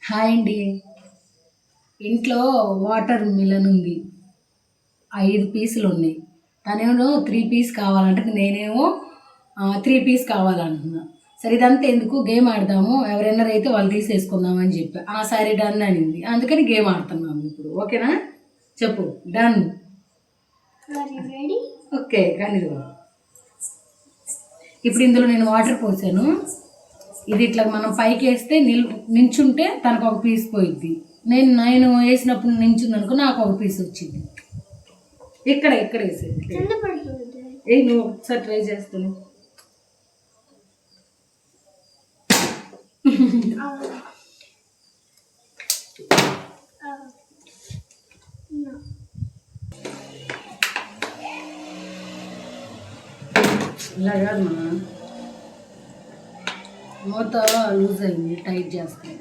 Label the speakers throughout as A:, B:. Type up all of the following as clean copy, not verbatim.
A: Hi అండి. ఇంట్లో water melon ఉంది, 5 పీసులు ఉన్నాయి. తనేమో 3 పీస్ కావాలంటే నేనేమో 3 పీస్ కావాలంటున్నా. సరే ఇదంతా ఎందుకు, గేమ్ ఆడదాము, ఎవరైనా అయితే వాళ్ళు తీసేసుకుందాం అని చెప్పి సరే డన్ అనింది. అందుకని గేమ్ ఆడుతున్నాము ఇప్పుడు. ఓకేనా? చెప్పు. డన్. ఓకే. కానీ ఇప్పుడు ఇందులో నేను వాటర్ పోసాను. ఇది ఇట్లా మనం పైకి వేస్తే నించుంటే తనకు ఒక పీస్ పోయిద్ది. నేను వేసినప్పుడు నించుంది అనుకో, నాకు ఒక పీస్ వచ్చింది. ఇక్కడ వేసేది. నువ్వు ఒకసారి ట్రై చేస్తాను. ఇలా కాదు, మన మూత లూజ్ అయింది, టైట్ చేస్తాను.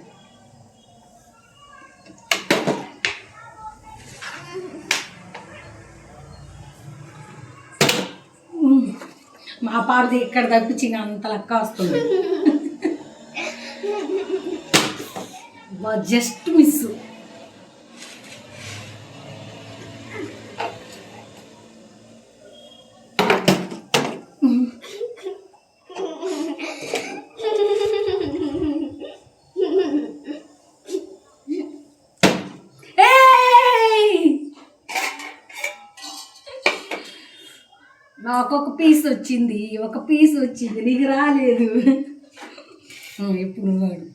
A: మా పాపది ఇక్కడ తప్పించి అంత లెక్క వస్తుంది. Just miss. నాకు ఒక పీస్ వచ్చింది, నీకు రాలేదు. ఇప్పుడు నువ్వు వాడు.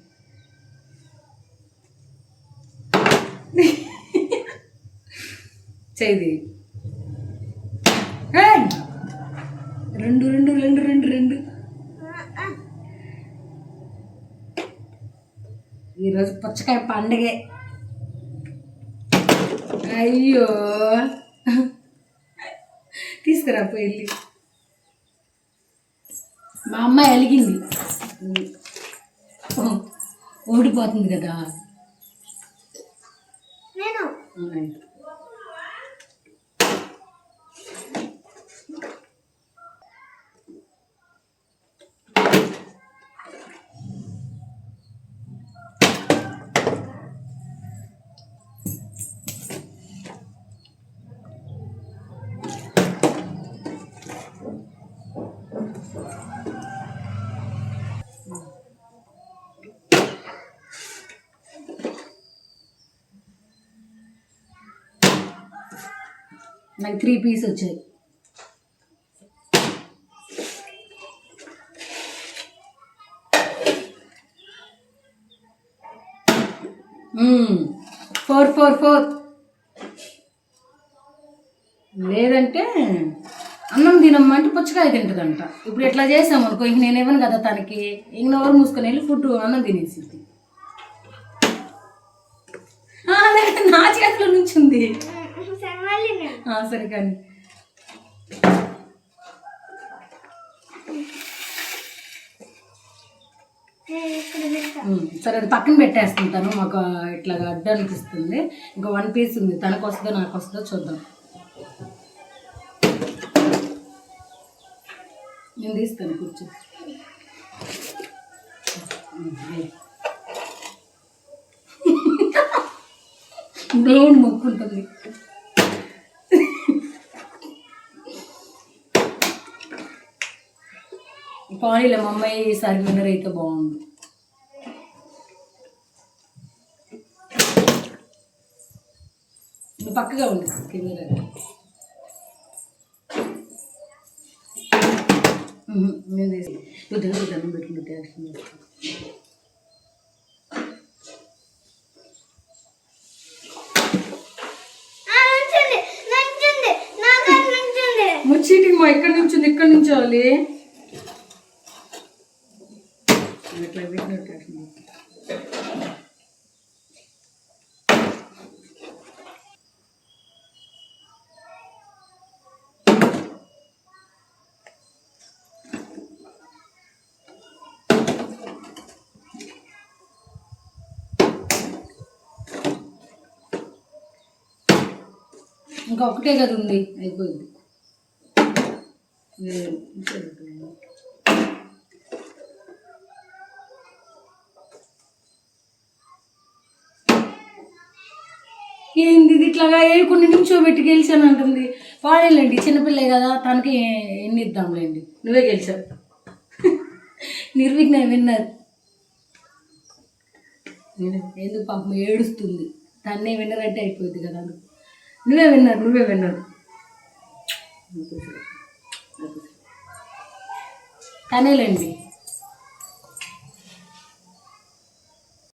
A: చేది రెండు రెండు రెండు రెండు రెండు. ఈరోజు పుచ్చకాయ పండగే. అయ్యో, తీసుకురా పోయి. మా అమ్మాయి అలిగింది, ఓడిపోతుంది కదా. నాకు 3 పీస్ వచ్చాయి. ఫోర్ 4 లేదంటే అన్నం తినమ్మంటే పుచ్చకాయ తింటుందంట. ఇప్పుడు ఎట్లా చేసామనుకో, ఇంక నేను ఇవ్వను కదా తనకి, ఇంక నోరు మూసుకొని వెళ్ళి ఫుడ్ అన్నం తినేసింది. నా చేతిలో నుంచి ఉంది. సరే కానీ సరే, అది పక్కన పెట్టేస్తుంటాను. మాకు ఇట్లా అడ్డు అనిపిస్తుంది. ఇంకా 1 పీస్ ఉంది, తనకు వస్తుందో నాకు వస్తుందో చూద్దాం. నేను తీస్తాను, కూర్చో. దేవుడు మొక్కుంటుంది. పానీలో మా అమ్మాయి ఈసారి విన్నర్ అయితే బాగుంది. నువ్వు పక్కగా ఉంది కెమెరా. నేను దండం పెట్టుకుంటే ట్యాక్షన్. చీటింగ్ మా ఎక్కడి నుంచోవాలి. ఇట్లా పెట్టినట్టు ఇంకా ఒకటే కదా ఉంది, అయిపోయింది. ఏంది ఇది ఇట్లాగా కొన్ని నిమిషం పెట్టి గెలిచాను అంటుంది. వాడేలేండి చిన్నపిల్లే కదా, తనకి ఎన్ని ఇద్దాంలేండి. నువ్వే గెలిచావు. నిర్విఘ్న విన్నర్. ఎందుకు పాపం ఏడుస్తుంది, తన్నే విన్నర్ అంటే అయిపోద్ది కదా. నువ్వే విన్నర్. తనేలేండి.